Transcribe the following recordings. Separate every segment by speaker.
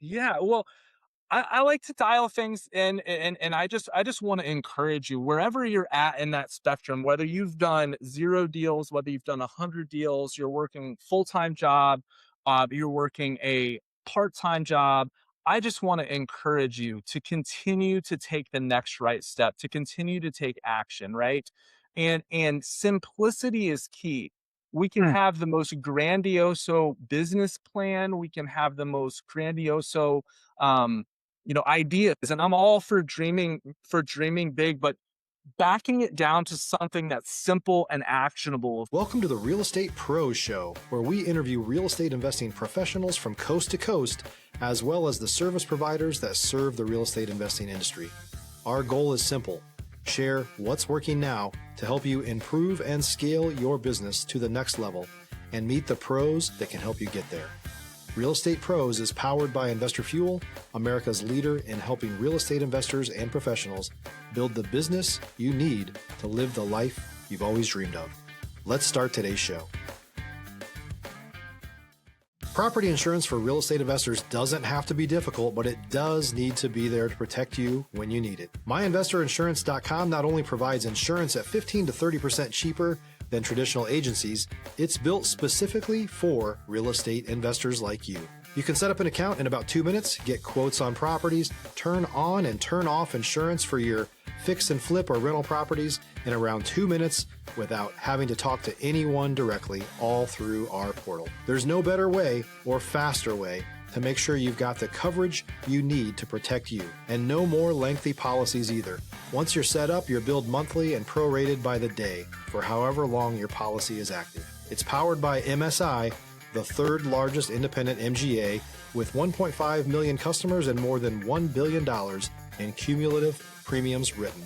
Speaker 1: Yeah, well, I like to dial things in, and I just want to encourage you wherever you're at in that spectrum, whether you've done 0 deals, whether you've done 100 deals, you're working full-time job, you're working a part-time job. I just want to encourage you to continue to take the next right step, to continue to take action, right? And simplicity is key. We can
Speaker 2: Mm.
Speaker 1: have the most grandioso business plan, we can have the most grandioso um ideas, and I'm all for dreaming big, but backing it down to something that's simple and actionable.
Speaker 3: Welcome to the Real Estate Pros Show, where we interview real estate investing professionals from coast to coast, as well as the service providers that serve the real estate investing industry. Our goal is simple: share what's working now to help you improve and scale your business to the next level and meet the pros that can help you get there. Real Estate Pros is powered by Investor Fuel, America's leader in helping real estate investors and professionals build the business you need to live the life you've always dreamed of. Let's start today's show. Property insurance for real estate investors doesn't have to be difficult, but it does need to be there to protect you when you need it. MyInvestorInsurance.com not only provides insurance at 15 to 30% cheaper than traditional agencies, it's built specifically for real estate investors like you. You can set up an account in about 2 minutes, get quotes on properties, turn on and turn off insurance for your fix and flip or rental properties in around 2 minutes without having to talk to anyone directly, all through our portal. There's no better way or faster way to make sure you've got the coverage you need to protect you, and no more lengthy policies either. Once you're set up, you're billed monthly and prorated by the day for however long your policy is active. It's powered by MSI, the third largest independent MGA, with 1.5 million customers and more than $1 billion in cumulative premiums written.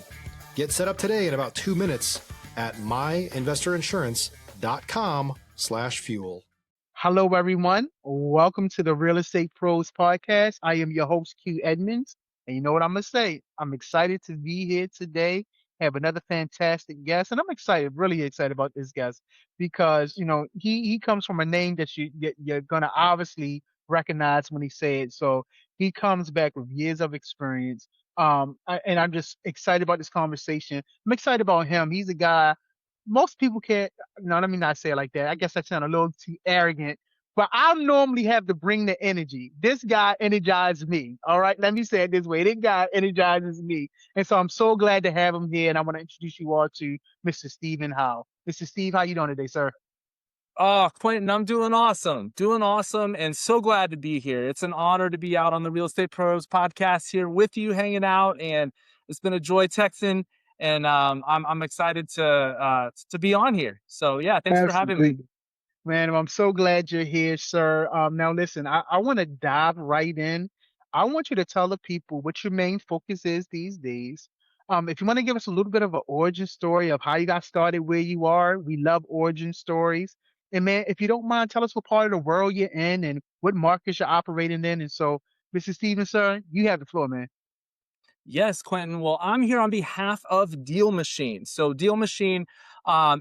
Speaker 3: Get set up today in about 2 minutes at myinvestorinsurance.com/fuel.
Speaker 2: Hello, everyone. Welcome to the Real Estate Pros Podcast. I am your host, Q Edmonds. And you know what I'm going to say? I'm excited to be here today, have another fantastic guest. And I'm excited, really excited about this guest because, he comes from a name that you're going to obviously recognize when he says it. So he comes back with years of experience. And I'm just excited about this conversation. I'm excited about him. He's a guy most people can't. No, let me not say it like that. I guess I sound a little too arrogant, but I normally have to bring the energy. This guy energizes me. All right, let me say it this way. This guy energizes me, and so I'm so glad to have him here. And I want to introduce you all to Mr. Stephen Howell. Mr. Steve, how you doing today, sir?
Speaker 1: Oh, Quentin, I'm doing awesome, and so glad to be here. It's an honor to be out on the Real Estate Pros podcast here with you, hanging out, and it's been a joy texting. And I'm excited to be on here. So yeah, thanks for having me.
Speaker 2: Absolutely. Man, I'm so glad you're here, sir. Now listen, I want to dive right in. I want you to tell the people what your main focus is these days. If you want to give us a little bit of an origin story of how you got started where you are, we love origin stories. And man, if you don't mind, tell us what part of the world you're in and what markets you're operating in. And so, Mr. Steven, sir, you have the floor, man.
Speaker 1: Yes, Quentin. Well, I'm here on behalf of Deal Machine. So Deal Machine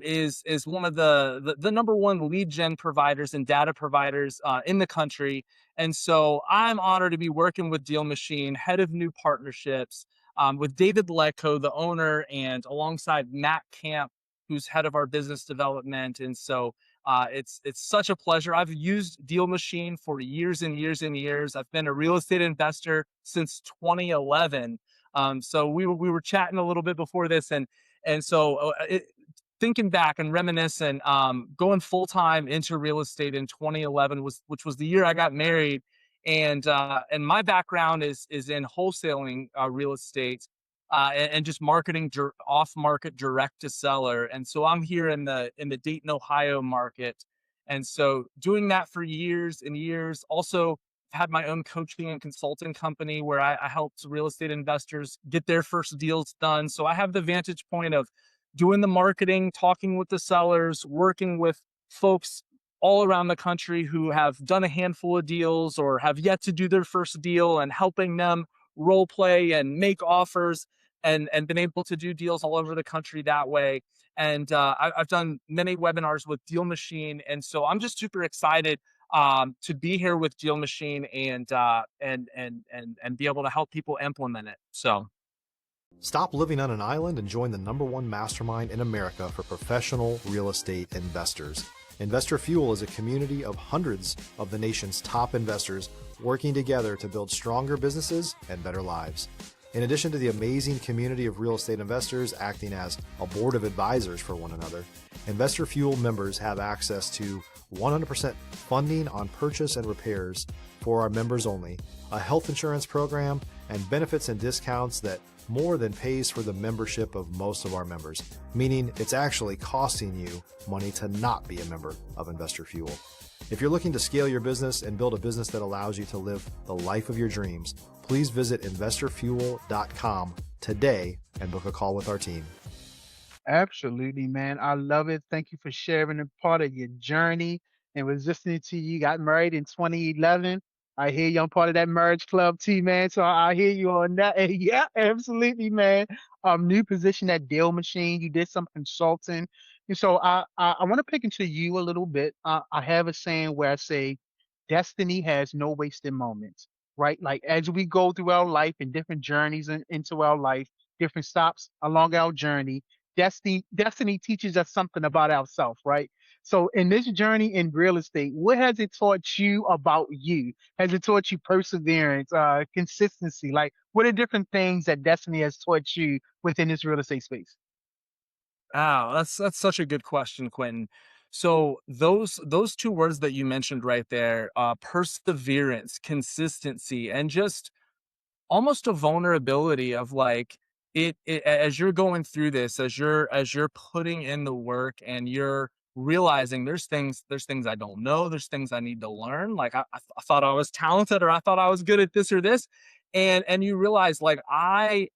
Speaker 1: is one of the number one lead gen providers and data providers in the country. And so I'm honored to be working with Deal Machine, head of new partnerships, with David Lecco, the owner, and alongside Matt Camp, who's head of our business development. And so it's such a pleasure. I've used Deal Machine for years and years and years. I've been a real estate investor since 2011. So we were chatting a little bit before this, and thinking back and reminiscing, going full time into real estate in 2011 which was the year I got married, and my background is in wholesaling real estate. And just marketing off market direct to seller. And so I'm here in the Dayton, Ohio market. And so doing that for years and years. Also had my own coaching and consulting company where I helped real estate investors get their first deals done. So I have the vantage point of doing the marketing, talking with the sellers, working with folks all around the country who have done a handful of deals or have yet to do their first deal, and helping them role play and make offers, and been able to do deals all over the country that way. And I've done many webinars with Deal Machine, and so I'm just super excited to be here with Deal Machine and be able to help people implement it. So
Speaker 3: Stop living on an island and join the #1 mastermind in America for professional real estate investors. Investor Fuel is a community of hundreds of the nation's top investors working together to build stronger businesses and better lives. In addition to the amazing community of real estate investors acting as a board of advisors for one another, Investor Fuel members have access to 100% funding on purchase and repairs for our members only, a health insurance program, and benefits and discounts that more than pays for the membership of most of our members, meaning it's actually costing you money to not be a member of Investor Fuel. If you're looking to scale your business and build a business that allows you to live the life of your dreams, please visit investorfuel.com today and book a call with our team.
Speaker 2: Absolutely, man. I love it. Thank you for sharing a part of your journey. And was listening to you got married in 2011. I hear you on part of that marriage club too, man. So I hear you on that. And yeah, absolutely, man. New position at Deal Machine. You did some consulting. And so I want to pick into you a little bit. I have a saying where I say, destiny has no wasted moments, right? Like as we go through our life and different journeys into our life, different stops along our journey, destiny teaches us something about ourselves, right? So in this journey in real estate, what has it taught you about you? Has it taught you perseverance, consistency? Like what are different things that destiny has taught you within this real estate space?
Speaker 1: oh, that's such a good question, Quentin. So those two words that you mentioned right there, perseverance, consistency, and just almost a vulnerability of like as you're going through this, as you're putting in the work and you're realizing there's things I don't know, there's things I need to learn. Like I thought I was talented or I thought I was good at this or this. And you realize like I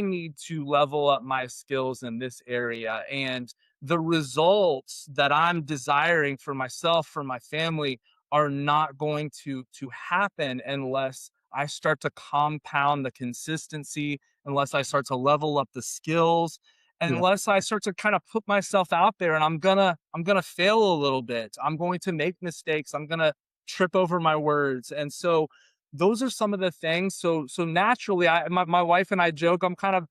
Speaker 1: need to level up my skills in this area, and the results that I'm desiring for myself, for my family, are not going to happen unless I start to compound the consistency, unless I start to level up the skills,
Speaker 2: Yeah,
Speaker 1: unless I start to kind of put myself out there, and I'm gonna fail a little bit. I'm going to make mistakes. I'm gonna trip over my words. And so those are some of the things. So naturally my wife and I joke I'm kind of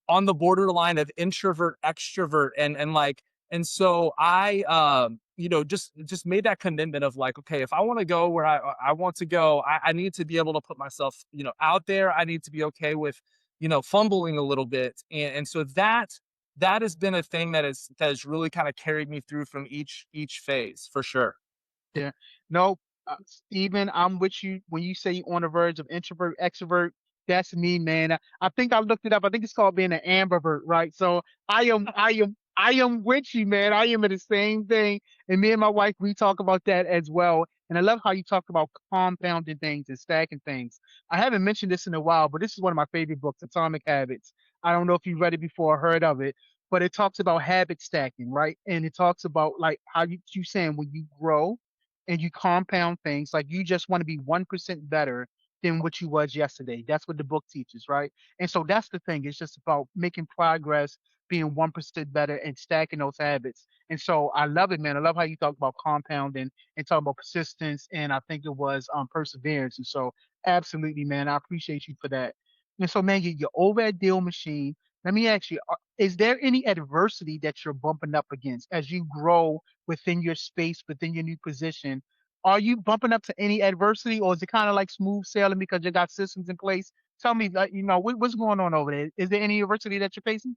Speaker 1: on the borderline of introvert extrovert, and like, and so I just made that commitment of like, okay, if I want to go where I want to go, I need to be able to put myself out there. I need to be okay with fumbling a little bit, and so that has been a thing that has really kind of carried me through from each phase for sure.
Speaker 2: yeah. No, Stephen, I'm with you when you say on the verge of introvert, extrovert. That's me, man. I think I looked it up. I think it's called being an ambivert, right? So I am with you, man. I am in the same thing. And me and my wife, we talk about that as well. And I love how you talk about compounding things and stacking things. I haven't mentioned this in a while, but this is one of my favorite books, Atomic Habits. I don't know if you read it before or heard of it, but it talks about habit stacking, right? And it talks about like how you saying when you grow and you compound things, like you just want to be 1% better than what you was yesterday. That's what the book teaches, right? And so that's the thing. It's just about making progress, being 1% better and stacking those habits. And so I love it, man. I love how you talk about compounding and talk about persistence. And I think it was perseverance. And so absolutely, man, I appreciate you for that. And so, man, you're over at Deal Machine. Let me ask you, is there any adversity that you're bumping up against as you grow within your space, within your new position? Are you bumping up to any adversity, or is it kind of like smooth sailing because you got systems in place? Tell me, like, what's going on over there? Is there any adversity that you're facing?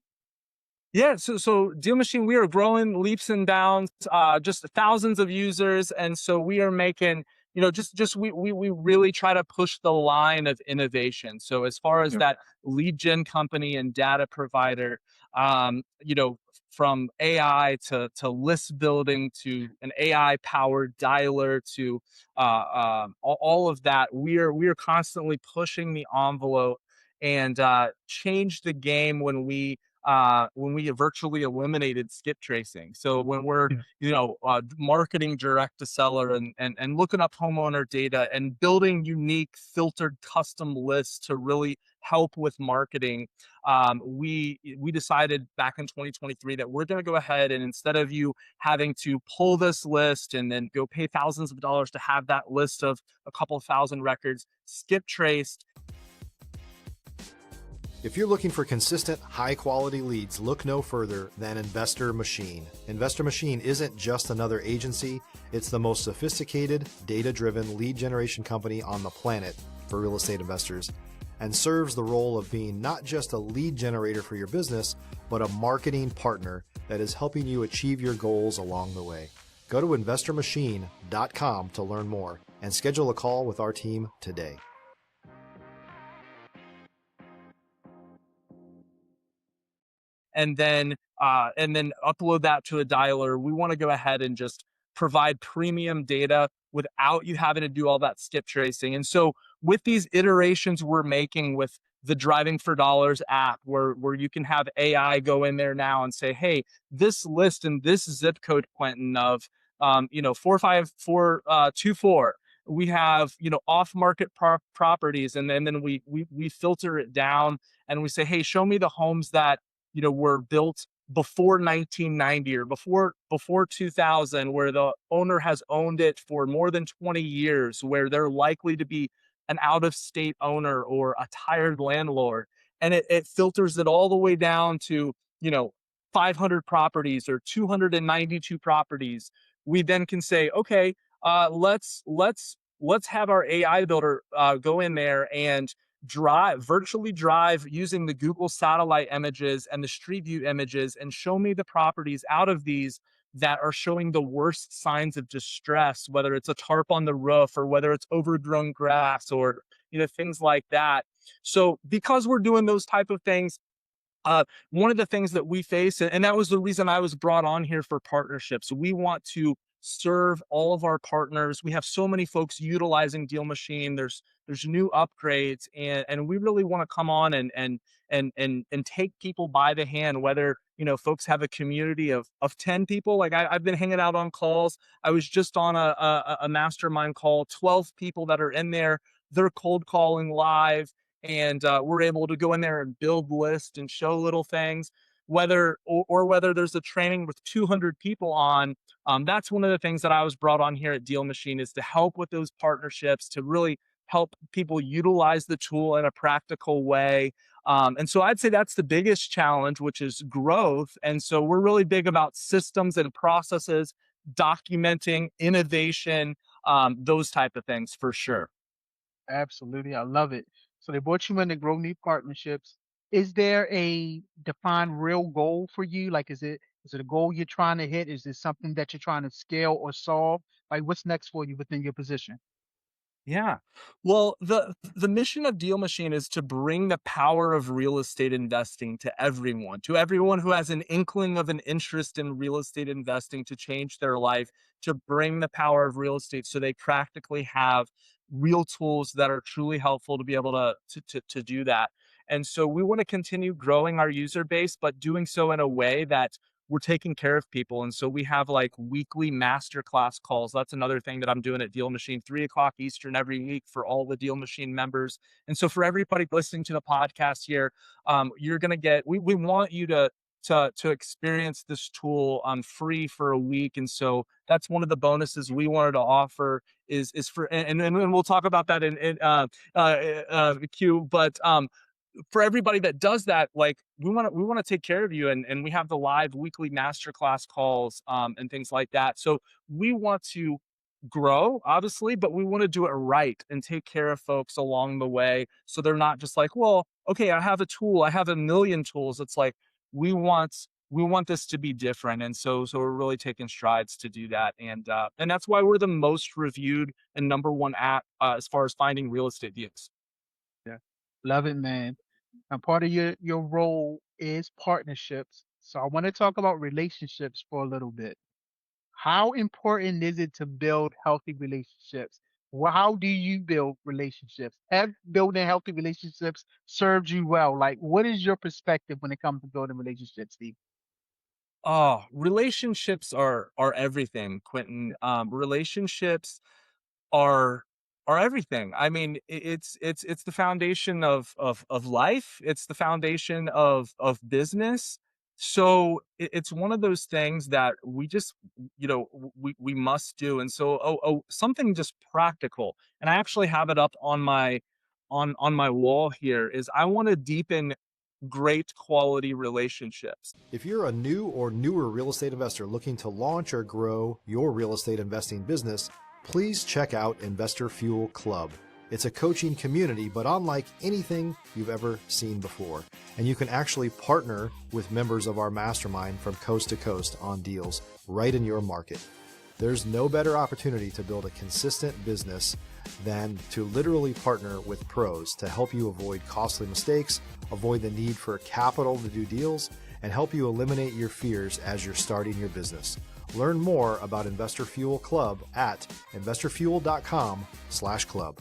Speaker 1: Yeah, so Deal Machine, we are growing leaps and bounds, just thousands of users, and so we are making, just we really try to push the line of innovation. So as far as
Speaker 2: Yeah,
Speaker 1: that lead gen company and data provider, from AI to list building to an AI powered dialer to all of that, we are constantly pushing the envelope and change the game when we virtually eliminated skip tracing. So when we're,
Speaker 2: yeah,
Speaker 1: marketing direct to seller and looking up homeowner data and building unique filtered custom lists to really help with marketing, we decided back in 2023 that we're going to go ahead and instead of you having to pull this list and then go pay thousands of dollars to have that list of a couple thousand records skip traced.
Speaker 3: If you're looking for consistent, high-quality leads, look no further than Investor Machine. Investor Machine isn't just another agency, it's the most sophisticated, data-driven lead generation company on the planet for real estate investors, and serves the role of being not just a lead generator for your business, but a marketing partner that is helping you achieve your goals along the way. Go to investormachine.com to learn more and schedule a call with our team today.
Speaker 1: And then upload that to a dialer. We want to go ahead and just provide premium data without you having to do all that skip tracing. And so with these iterations we're making with the Driving for Dollars app, where you can have AI go in there now and say, hey, this list and this zip code, Quentin, of 45424. We have off market properties, and then we filter it down and we say, hey, show me the homes that were built before 1990 or before 2000, where the owner has owned it for more than 20 years, where they're likely to be an out-of-state owner or a tired landlord. And it filters it all the way down to 500 properties or 292 properties. We then can say, okay, let's have our AI builder go in there and virtually drive using the Google satellite images and the street view images and show me the properties out of these that are showing the worst signs of distress, whether it's a tarp on the roof or whether it's overgrown grass or things like that. So because we're doing those type of things, one of the things that we face, and that was the reason I was brought on here for partnerships. We want to serve all of our partners. We have so many folks utilizing Deal Machine. There's new upgrades, and we really want to come on and take people by the hand. Whether folks have a community of 10 people, like I've been hanging out on calls. I was just on a mastermind call, 12 people that are in there. They're cold calling live. And we're able to go in there and build lists and show little things, whether there's a training with 200 people on. That's one of the things that I was brought on here at Deal Machine, is to help with those partnerships, to really help people utilize the tool in a practical way. And so I'd say that's the biggest challenge, which is growth. And so we're really big about systems and processes, documenting innovation, those type of things for sure.
Speaker 2: Absolutely. I love it. So they brought you in to grow new partnerships. Is there a defined real goal for you? Like, is it a goal you're trying to hit? Is this something that you're trying to scale or solve? Like, what's next for you within your position?
Speaker 1: Yeah. Well, the mission of Deal Machine is to bring the power of real estate investing to everyone who has an inkling of an interest in real estate investing to change their life, to bring the power of real estate so they practically have real tools that are truly helpful to be able to do that. And so we want to continue growing our user base, but doing so in a way that we're taking care of people. And so we have like weekly masterclass calls. That's another thing that I'm doing at Deal Machine, 3 o'clock Eastern every week for all the Deal Machine members. And so for everybody listening to the podcast here, you're going to get, we want you to experience this tool on free for a week. And so that's one of the bonuses we wanted to offer is for, and we'll talk about that in Q, but, for everybody that does that, like we want to take care of you, and we have the live weekly masterclass calls, and things like that. So we want to grow, obviously, but we want to do it right and take care of folks along the way, so they're not just like, well, okay, I have a tool, I have a million tools. It's like we want this to be different, and so we're really taking strides to do that, and that's why we're the most reviewed and number one app as far as finding real estate deals.
Speaker 2: Yeah. Love it, man. And part of your role is partnerships. So I want to talk about relationships for a little bit. How important is it to build healthy relationships? Well, how do you build relationships? Have building healthy relationships served you well? Like, what is your perspective when it comes to building relationships, Steve?
Speaker 1: Oh, relationships are everything, Quentin. Relationships are are everything. I mean, it's the foundation of life. It's the foundation of business. So it's one of those things that we just, we must do. And so, something just practical. And I actually have it up on my wall here is I want to deepen great quality relationships.
Speaker 3: If you're a new or newer real estate investor looking to launch or grow your real estate investing business, please check out Investor Fuel Club. It's a coaching community, but unlike anything you've ever seen before. And you can actually partner with members of our mastermind from coast to coast on deals right in your market. There's no better opportunity to build a consistent business than to literally partner with pros to help you avoid costly mistakes, avoid the need for capital to do deals, and help you eliminate your fears as you're starting your business. Learn more about Investor Fuel Club at investorfuel.com/club.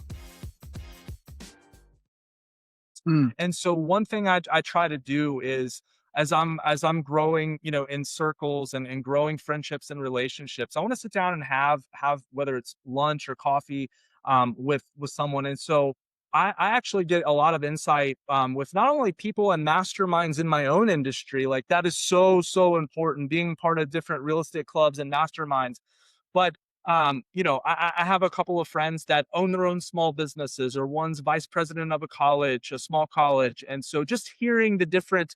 Speaker 1: And so one thing I try to do is as I'm growing, in circles and growing friendships and relationships, I want to sit down and have whether it's lunch or coffee with someone. And so I actually get a lot of insight with not only people and masterminds in my own industry, like that is so important, being part of different real estate clubs and masterminds. But I have a couple of friends that own their own small businesses, or one's vice president of a college, a small college. And so just hearing different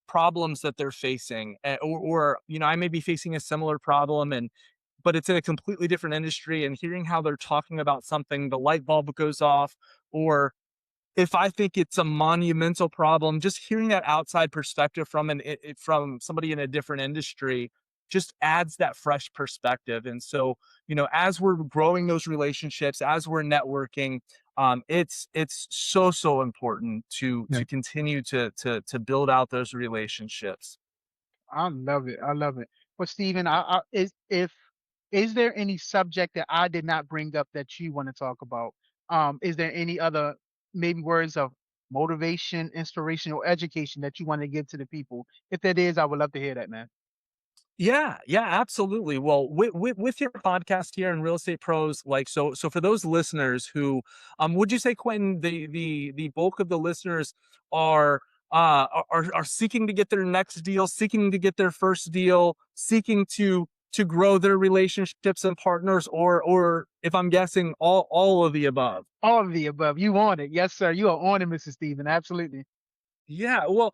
Speaker 1: problems that they're facing, or I may be facing a similar problem, but it's in a completely different industry, and hearing how they're talking about something, the light bulb goes off. Or if I think it's a monumental problem, just hearing that outside perspective from somebody in a different industry just adds that fresh perspective. And so, as we're growing those relationships, as we're networking, it's so important to
Speaker 2: Yeah.
Speaker 1: continue to build out those relationships.
Speaker 2: I love it. I love it. But Stephen, is there any subject that I did not bring up that you want to talk about? Is there any other maybe words of motivation, inspiration, or education that you want to give to the people? If that is, I would love to hear that, man.
Speaker 1: Yeah, absolutely. Well, with your podcast here in Real Estate Pros, like so for those listeners who, would you say, Quentin, the bulk of the listeners are are seeking to get their next deal, seeking to get their first deal, seeking to grow their relationships and partners, or if I'm guessing, all of the above?
Speaker 2: All of the above. You on it. Yes, sir. You are on it, Mrs. Stephen. Absolutely.
Speaker 1: Yeah, well,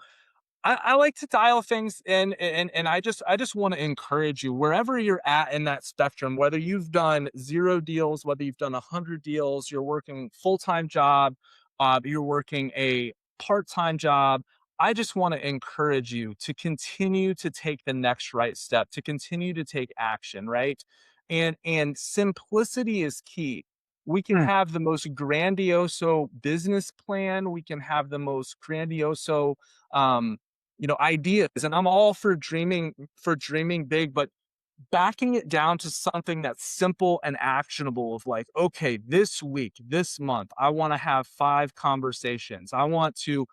Speaker 1: I like to dial things in, and I just want to encourage you wherever you're at in that spectrum, whether you've done 0 deals, whether you've done 100 deals, you're working full-time job, you're working a part-time job. I just want to encourage you to continue to take the next right step, to continue to take action, right? And simplicity is key. We can
Speaker 2: Mm,
Speaker 1: have the most grandioso business plan, we can have the most grandioso um ideas, and I'm all for dreaming big, but backing it down to something that's simple and actionable, of like, okay, this week, this month, I want to have 5 conversations. I want to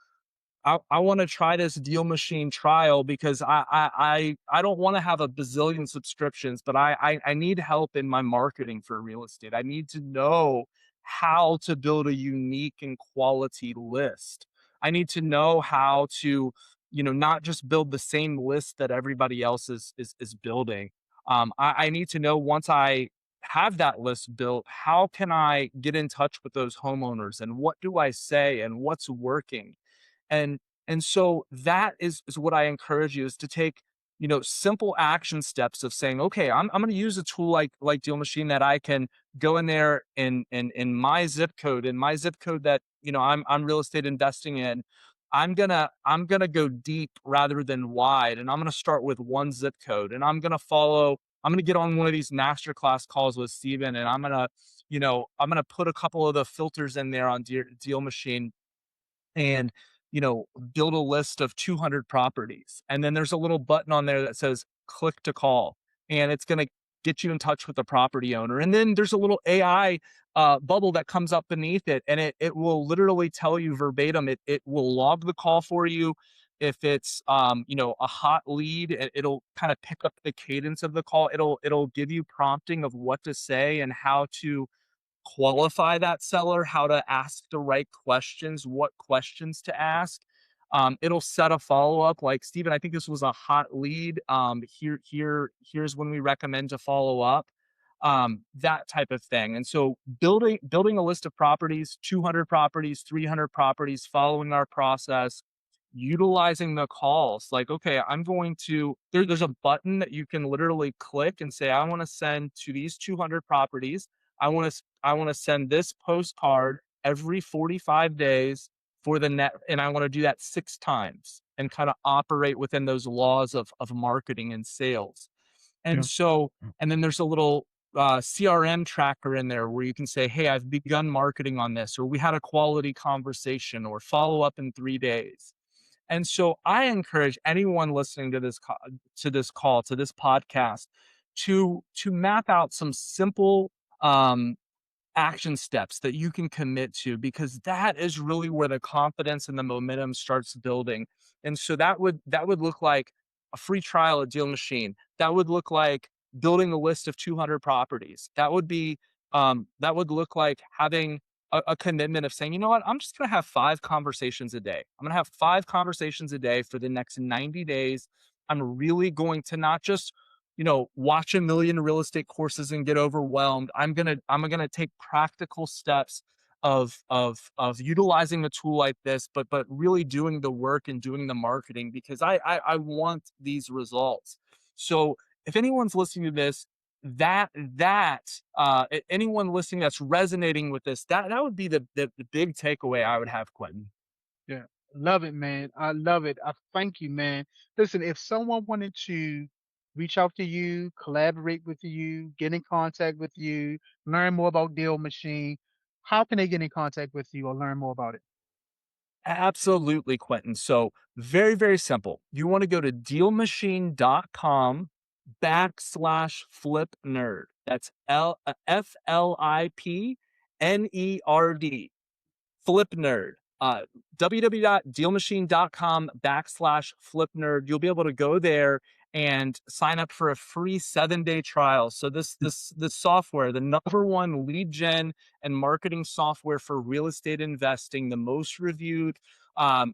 Speaker 1: try this deal machine trial because I don't want to have a bazillion subscriptions, but I need help in my marketing for real estate. I need to know how to build a unique and quality list. I need to know how to, not just build the same list that everybody else is building. I need to know, once I have that list built, how can I get in touch with those homeowners, and what do I say, and what's working. And and so that is what I encourage you, is to take, simple action steps of saying, okay, I'm going to use a tool like Deal Machine, that I can go in there in my zip code that, I'm real estate investing in. I'm gonna go deep rather than wide, and I'm gonna start with one zip code, and I'm gonna get on one of these masterclass calls with Steven, and I'm gonna put a couple of the filters in there on Deal Machine, and build a list of 200 properties, and then there's a little button on there that says click to call, and it's going to get you in touch with the property owner. And then there's a little AI bubble that comes up beneath it, and it will literally tell you verbatim. It will log the call for you. If it's a hot lead, it'll kind of pick up the cadence of the call. It'll give you prompting of what to say and how to qualify that seller, how to ask the right questions, what questions to ask. It'll set a follow up like, Steven, I think this was a hot lead. Here's when we recommend to follow up. That type of thing. And so building a list of properties, 200 properties, 300 properties, following our process, utilizing the calls. Like, okay, I'm going to there's a button that you can literally click and say, I want to send to these 200 properties. I want to send this postcard every 45 days for the net, and I want to do that 6 times and kind of operate within those laws of marketing and sales. And
Speaker 2: Yeah.
Speaker 1: so, and then there's a little CRM tracker in there where you can say, hey, I've begun marketing on this, or we had a quality conversation, or follow up in 3 days. And so I encourage anyone listening to this podcast to map out some simple um, action steps that you can commit to, because that is really where the confidence and the momentum starts building. And so that would look like a free trial at Deal Machine. That would look like building a list of 200 properties. That would look like having a commitment of saying, you know what, I'm just going to have 5 conversations a day. I'm going to have 5 conversations a day for the next 90 days. I'm really going to not just watch a million real estate courses and get overwhelmed. I'm gonna take practical steps of utilizing a tool like this, but really doing the work and doing the marketing, because I want these results. So if anyone's listening to this, anyone listening that's resonating with this, that would be the big takeaway I would have, Quentin.
Speaker 2: Yeah. Love it, man. I love it. I thank you, man. Listen, if someone wanted to reach out to you, collaborate with you, get in contact with you, learn more about Deal Machine, how can they get in contact with you or learn more about it?
Speaker 1: Absolutely, Quentin. So very, very simple. You want to go to dealmachine.com/flip nerd. That's FLIPNERD. Flip Nerd. www.dealmachine.com/flip nerd. You'll be able to go there and sign up for a free 7-day trial. So this software, the number one lead gen and marketing software for real estate investing, the most reviewed.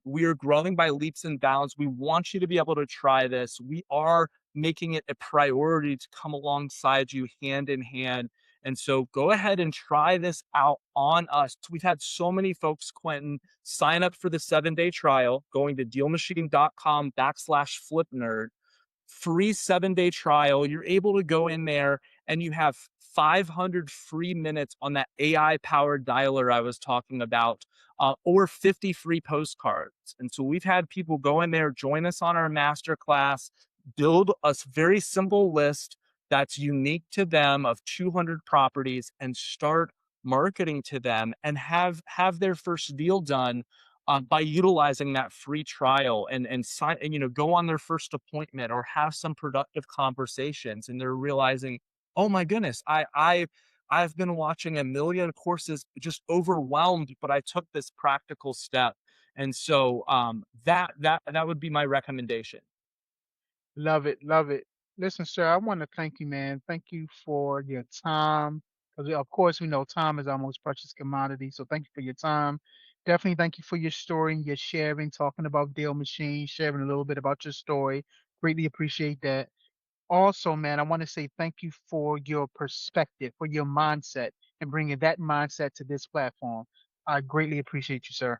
Speaker 1: We are growing by leaps and bounds. We want you to be able to try this. We are making it a priority to come alongside you hand in hand. And so go ahead and try this out on us. We've had so many folks, Quentin, sign up for the 7-day trial, going to dealmachine.com/flip nerd. Free 7-day trial. You're able to go in there and you have 500 free minutes on that AI powered dialer I was talking about, or 50 free postcards. And so we've had people go in there, join us on our masterclass, build a very simple list that's unique to them of 200 properties, and start marketing to them and have their first deal done by utilizing that free trial, and sign and go on their first appointment or have some productive conversations, and they're realizing, oh my goodness, I've been watching a million courses, just overwhelmed, but I took this practical step. And so that would be my recommendation.
Speaker 2: Love it. Love it. Listen, sir, I want to thank you, man. Thank you for your time. Because, of course, we know time is our most precious commodity. So thank you for your time. Definitely thank you for your story and your sharing, talking about Deal Machine, sharing a little bit about your story. Greatly appreciate that. Also, man, I want to say thank you for your perspective, for your mindset, and bringing that mindset to this platform. I greatly appreciate you, sir.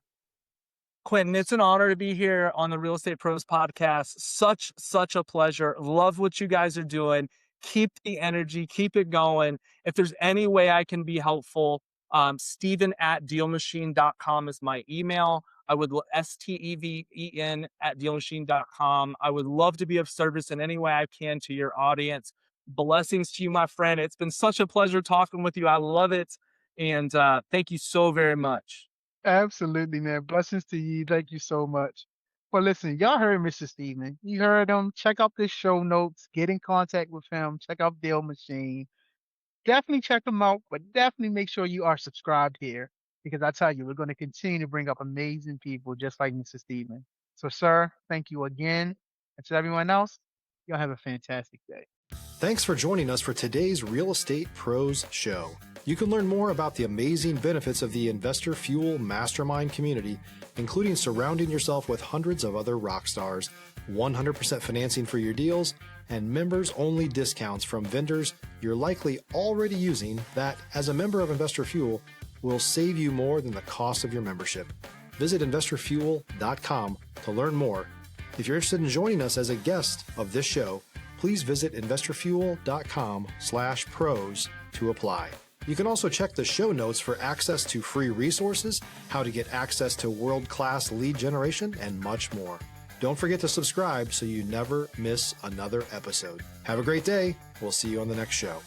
Speaker 1: Quentin, it's an honor to be here on the Real Estate Pros podcast. Such a pleasure. Love what you guys are doing. Keep the energy, keep it going. If there's any way I can be helpful, Steven@dealmachine.com is my email. STEVEN@dealmachine.com. I would love to be of service in any way I can to your audience. Blessings to you, my friend. It's been such a pleasure talking with you. I love it. And thank you so very much.
Speaker 2: Absolutely, man. Blessings to you. Thank you so much. Well, listen, y'all heard Mr. Steven. You heard him. Check out the show notes. Get in contact with him. Check out Deal Machine. Definitely check him out, but definitely make sure you are subscribed here because I tell you, we're going to continue to bring up amazing people just like Mr. Steven. So, sir, thank you again. And to everyone else, y'all have a fantastic day.
Speaker 3: Thanks for joining us for today's Real Estate Pros Show. You can learn more about the amazing benefits of the Investor Fuel Mastermind community, including surrounding yourself with hundreds of other rock stars, 100% financing for your deals, and members-only discounts from vendors you're likely already using that, as a member of Investor Fuel, will save you more than the cost of your membership. Visit investorfuel.com to learn more. If you're interested in joining us as a guest of this show, please visit investorfuel.com/pros to apply. You can also check the show notes for access to free resources, how to get access to world-class lead generation, and much more. Don't forget to subscribe so you never miss another episode. Have a great day. We'll see you on the next show.